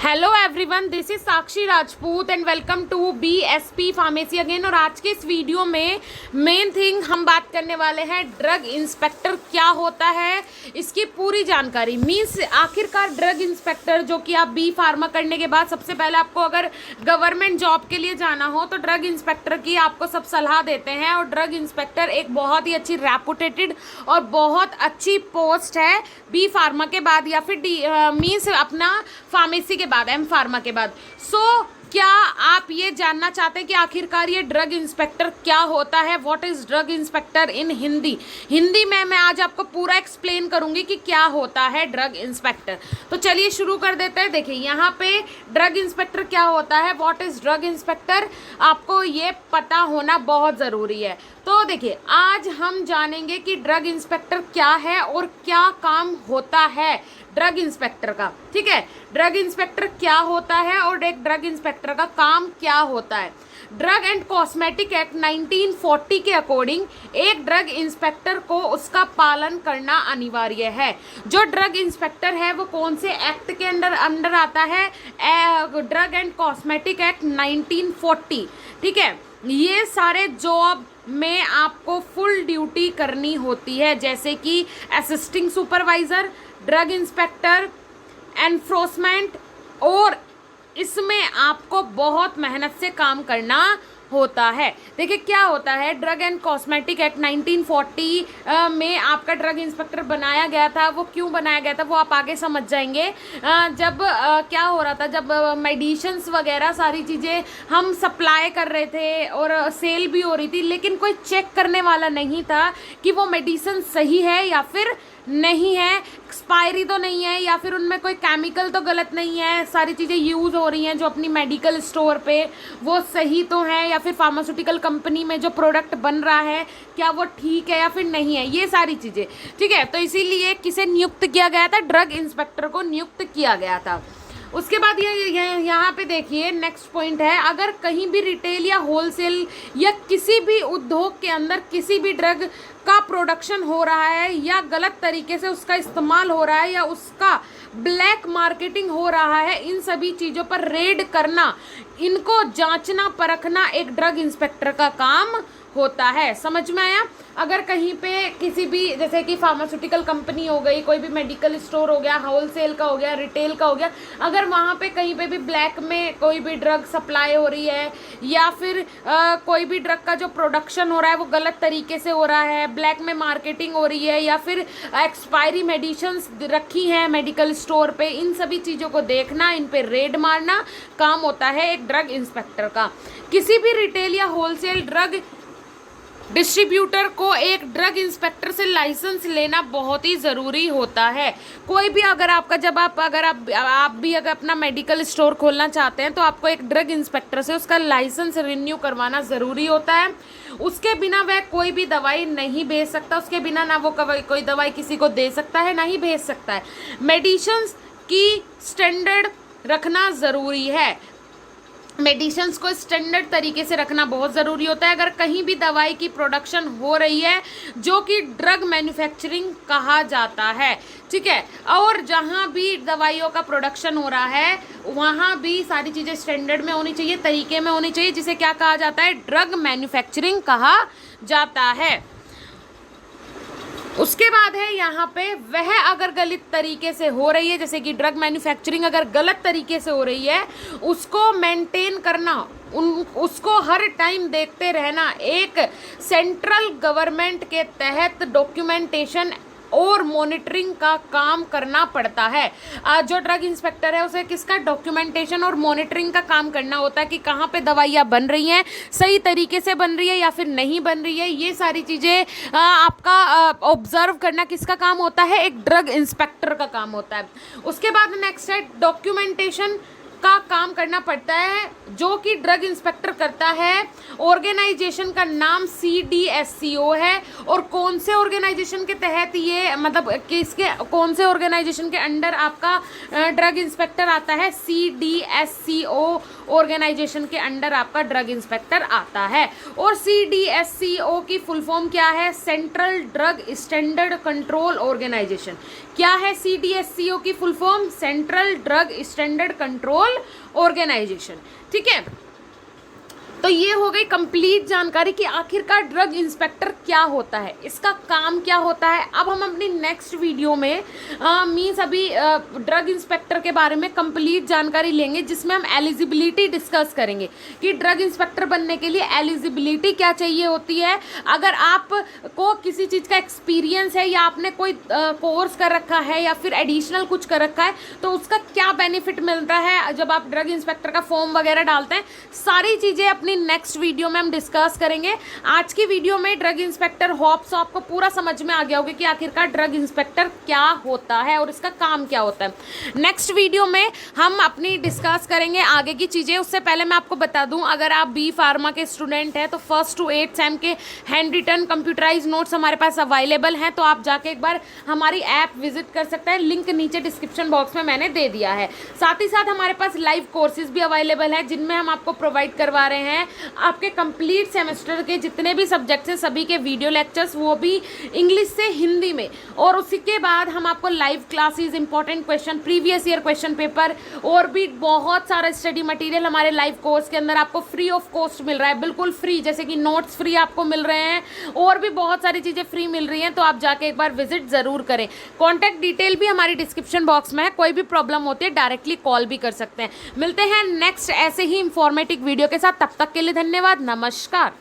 Hello everyone, this is Sakshi Rajput and welcome to BSP pharmacy again. और आज के इस वीडियो में मेन थिंग हम बात करने वाले हैं ड्रग इंस्पेक्टर क्या होता है, इसकी पूरी जानकारी। मीन्स आखिरकार ड्रग इंस्पेक्टर जो कि आप बी फार्मा करने के बाद सबसे पहले आपको अगर गवर्नमेंट जॉब के लिए जाना हो तो ड्रग इंस्पेक्टर की आपको सब सलाह देते हैं। और ड्रग इंस्पेक्टर एक बहुत ही अच्छी रेपुटेटेड और बहुत अच्छी पोस्ट है बी फार्मा के बाद या फिर मीन्स अपना फार्मेसी के बाद, एम फार्मा के बाद। क्या आप ये जानना चाहते हैं कि आखिरकार ये ड्रग इंस्पेक्टर क्या होता है? व्हाट इज ड्रग इंस्पेक्टर इन हिंदी में मैं आज आपको पूरा एक्सप्लेन करूंगी कि क्या होता है ड्रग इंस्पेक्टर। तो चलिए शुरू कर देते हैं। देखिए यहाँ पे ड्रग इंस्पेक्टर क्या होता है, व्हाट इज ड्रग इंस्पेक्टर, आपको ये पता होना बहुत ज़रूरी है। तो देखिए आज हम जानेंगे कि ड्रग इंस्पेक्टर क्या है और क्या काम होता है ड्रग इंस्पेक्टर का। ठीक है, ड्रग इंस्पेक्टर क्या होता है और एक ड्रग इंस्पेक्टर का काम क्या होता है। ड्रग एंड कॉस्मेटिक एक्ट 1940 के अकॉर्डिंग एक ड्रग इंस्पेक्टर को उसका पालन करना अनिवार्य है। जो ड्रग इंस्पेक्टर है वो कौन से एक्ट के अंडर आता है? Drug and cosmetic act 1940। ठीक है, ये सारे जॉब में आपको फुल ड्यूटी करनी होती है, जैसे कि assisting supervisor, drug inspector, enforcement, और इसमें आपको बहुत मेहनत से काम करना होता है। देखिए क्या होता है, ड्रग एंड कॉस्मेटिक एक्ट 1940 में आपका ड्रग इंस्पेक्टर बनाया गया था। वो क्यों बनाया गया था वो आप आगे समझ जाएंगे। जब क्या हो रहा था, जब मेडिसिन्स वगैरह सारी चीज़ें हम सप्लाई कर रहे थे और सेल भी हो रही थी, लेकिन कोई चेक करने वाला नहीं था कि वो मेडिसिन सही है या फिर नहीं है, एक्सपायरी तो नहीं है या फिर उनमें कोई केमिकल तो गलत नहीं है, सारी चीज़ें यूज़ हो रही हैं जो अपनी मेडिकल स्टोर पे वो सही तो है, या फिर फार्मास्यूटिकल कंपनी में जो प्रोडक्ट बन रहा है क्या वो ठीक है या फिर नहीं है, ये सारी चीज़ें। ठीक है, तो इसीलिए किसे नियुक्त किया गया था? ड्रग इंस्पेक्टर को नियुक्त किया गया था। उसके बाद ये यहाँ पे देखिए नेक्स्ट पॉइंट है, अगर कहीं भी रिटेल या होलसेल या किसी भी उद्योग के अंदर किसी भी ड्रग का प्रोडक्शन हो रहा है या गलत तरीके से उसका इस्तेमाल हो रहा है या उसका ब्लैक मार्केटिंग हो रहा है, इन सभी चीज़ों पर रेड करना, इनको जांचना परखना एक ड्रग इंस्पेक्टर का काम होता है। समझ में आया? अगर कहीं पे किसी भी, जैसे कि फार्मास्यूटिकल कंपनी हो गई, कोई भी मेडिकल स्टोर हो गया, होलसेल का हो गया, रिटेल का हो गया, अगर वहाँ पे कहीं पे भी ब्लैक में कोई भी ड्रग सप्लाई हो रही है या फिर कोई भी ड्रग का जो प्रोडक्शन हो रहा है वो गलत तरीके से हो रहा है, ब्लैक में मार्केटिंग हो रही है या फिर एक्सपायरी मेडिसिन्स रखी हैं मेडिकल स्टोर पे, इन सभी चीज़ों को देखना, इन पे रेड मारना काम होता है एक ड्रग इंस्पेक्टर का। किसी भी रिटेल या होलसेल ड्रग डिस्ट्रीब्यूटर को एक ड्रग इंस्पेक्टर से लाइसेंस लेना बहुत ही ज़रूरी होता है। कोई भी अगर आपका आप भी अगर अपना मेडिकल स्टोर खोलना चाहते हैं तो आपको एक ड्रग इंस्पेक्टर से उसका लाइसेंस रिन्यू करवाना ज़रूरी होता है। उसके बिना वह कोई भी दवाई नहीं भेज सकता, उसके बिना ना वो कोई दवाई किसी को दे सकता है ना ही भेज सकता है। मेडिसिन्स की स्टैंडर्ड रखना ज़रूरी है, मेडिसिन्स को स्टैंडर्ड तरीके से रखना बहुत ज़रूरी होता है। अगर कहीं भी दवाई की प्रोडक्शन हो रही है जो कि ड्रग मैन्युफैक्चरिंग कहा जाता है, ठीक है, और जहाँ भी दवाइयों का प्रोडक्शन हो रहा है वहाँ भी सारी चीज़ें स्टैंडर्ड में होनी चाहिए, तरीके में होनी चाहिए, जिसे क्या कहा जाता है? ड्रग मैन्युफैक्चरिंग कहा जाता है। उसके बाद है यहाँ पे, वह अगर गलत तरीके से हो रही है, जैसे कि ड्रग मैन्युफैक्चरिंग अगर गलत तरीके से हो रही है, उसको मेंटेन करना, उसको हर टाइम देखते रहना, एक सेंट्रल गवर्नमेंट के तहत डॉक्यूमेंटेशन और मॉनिटरिंग का काम करना पड़ता है। जो ड्रग इंस्पेक्टर है उसे किसका? डॉक्यूमेंटेशन और मॉनिटरिंग का काम करना होता है कि कहाँ पे दवाइयाँ बन रही हैं, सही तरीके से बन रही है या फिर नहीं बन रही है, ये सारी चीज़ें आपका ऑब्जर्व करना किसका काम होता है? एक ड्रग इंस्पेक्टर का काम होता है। उसके बाद नेक्स्ट है, डॉक्यूमेंटेशन का काम करना पड़ता है जो कि ड्रग इंस्पेक्टर करता है। ऑर्गेनाइजेशन का नाम CDSCO है, और कौन से ऑर्गेनाइजेशन के तहत ये, मतलब किसके, कौन से ऑर्गेनाइजेशन के अंडर आपका ड्रग इंस्पेक्टर आता है? CDSCO ऑर्गेनाइजेशन के अंडर आपका ड्रग इंस्पेक्टर आता है। और CDSCO की फुल फॉर्म क्या है? Central drug standard control organisation. क्या है CDSCO की full form? Central drug standard control organisation. ठीक है, तो ये हो गई कंप्लीट जानकारी कि आखिरकार ड्रग इंस्पेक्टर क्या होता है, इसका काम क्या होता है। अब हम अपनी नेक्स्ट वीडियो में मीन्स अभी ड्रग इंस्पेक्टर के बारे में कंप्लीट जानकारी लेंगे, जिसमें हम एलिजिबिलिटी डिस्कस करेंगे कि ड्रग इंस्पेक्टर बनने के लिए एलिजिबिलिटी क्या चाहिए होती है। अगर आपको किसी चीज़ का एक्सपीरियंस है या आपने कोई कोर्स कर रखा है या फिर एडिशनल कुछ कर रखा है तो उसका क्या बेनिफिट मिलता है जब आप ड्रग इंस्पेक्टर का फॉर्म वगैरह डालते हैं, सारी चीज़ें अपनी नेक्स्ट वीडियो में हम डिस्कस करेंगे। आज की वीडियो में ड्रग इंस्पेक्टर होप्स आपको पूरा समझ में आ गया होगा कि आखिरकार ड्रग इंस्पेक्टर क्या होता है और इसका काम क्या होता है। नेक्स्ट वीडियो में हम अपनी डिस्कस करेंगे आगे की चीज़ें। उससे पहले मैं आपको बता दूं, अगर आप बी फार्मा के स्टूडेंट हैं तो 1st to 8th सेम के हैंड रिटन कंप्यूटराइज नोट्स हमारे पास अवेलेबल हैं, तो आप जाके एक बार हमारी ऐप विजिट कर सकते हैं। लिंक नीचे डिस्क्रिप्शन बॉक्स में मैंने दे दिया है। साथ ही साथ हमारे पास लाइव कोर्सेज भी अवेलेबल हैं जिनमें हम आपको प्रोवाइड करवा रहे हैं आपके कंप्लीट सेमेस्टर के जितने भी सब्जेक्ट्स हैं सभी के वीडियो लेक्चर्स, वो भी इंग्लिश से हिंदी में। और उसी के बाद हम आपको live classes, important question, previous year question paper और भी बहुत सारा स्टडी मटेरियल हमारे लाइव कोर्स के अंदर आपको फ्री ऑफ कॉस्ट मिल रहा है, बिल्कुल फ्री। जैसे कि नोट्स फ्री आपको मिल रहे हैं और भी बहुत सारी चीज़ें फ्री मिल रही हैं, तो आप जाके एक बार विजिट ज़रूर करें। कॉन्टैक्ट डिटेल भी हमारी डिस्क्रिप्शन बॉक्स में है, कोई भी प्रॉब्लम होती है डायरेक्टली कॉल भी कर सकते हैं। मिलते हैं नेक्स्ट ऐसे ही इंफॉर्मेटिव वीडियो के साथ, तब तक के लिए धन्यवाद, नमस्कार।